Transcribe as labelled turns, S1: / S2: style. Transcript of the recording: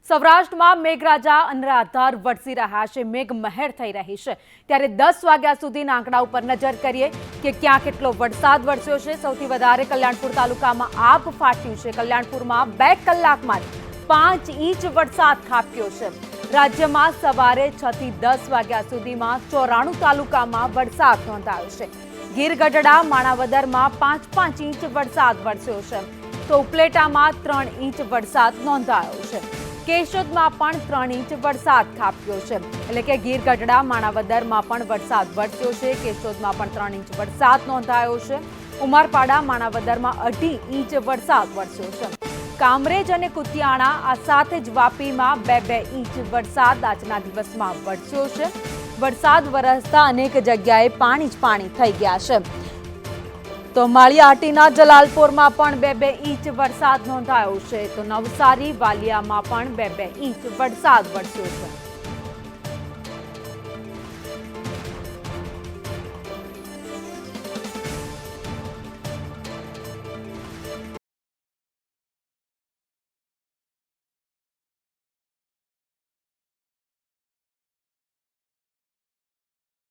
S1: સૌરાષ્ટ્રમાં મેઘરાજા અનરાધાર વરસી રહ્યા છે, મેઘમહેર થઈ રહી છે। ત્યારે 10 વાગ્યા સુધીના આંકડા ઉપર નજર કરીએ કે ક્યાં કેટલો વરસાદ વરસ્યો છે। સૌથી વધારે કલ્યાણપુર તાલુકામાં આભ ફાટ્યું છે। કલ્યાણપુરમાં 2 કલાકમાં 5 ઇંચ વરસાદ ખાબક્યો છે। રાજ્યમાં સવારે 6 થી 10 વાગ્યા સુધીમાં 94 તાલુકામાં વરસાદ નોંધાયો છે। ગીર ગઢડા માણાવદરમાં 5 ઇંચ વરસાદ વરસ્યો છે, તો ઉપલેટામાં 3 ઇંચ વરસાદ નોંધાયો છે। કેશોદમાં પણ 3 ઇંચ વરસાદ ખાબક્યો છે, એટલે કે ગીર ગઢડા માણાવદરમાં પણ વરસાદ વરસ્યો છે। કેશોદમાં પણ 3 ઇંચ વરસાદ નોંધાયો છે। ઉમરપાડા માણાવદરમાં 2.5 ઇંચ વરસાદ વરસ્યો છે। કામરેજ અને કુતિયાણા આ સાથે જ વાપીમાં 2 ઇંચ વરસાદ આજના દિવસમાં વરસ્યો છે। વરસાદ વરસતા અનેક જગ્યાએ પાણી જ પાણી થઈ ગયા છે। તો માળિયાહાટીના જલાલપોરમાં પણ 2 ઇંચ વરસાદ નોંધાયો છે, તો નવસારી વાલિયામાં પણ 2 ઇંચ વરસાદ વરસ્યો છે।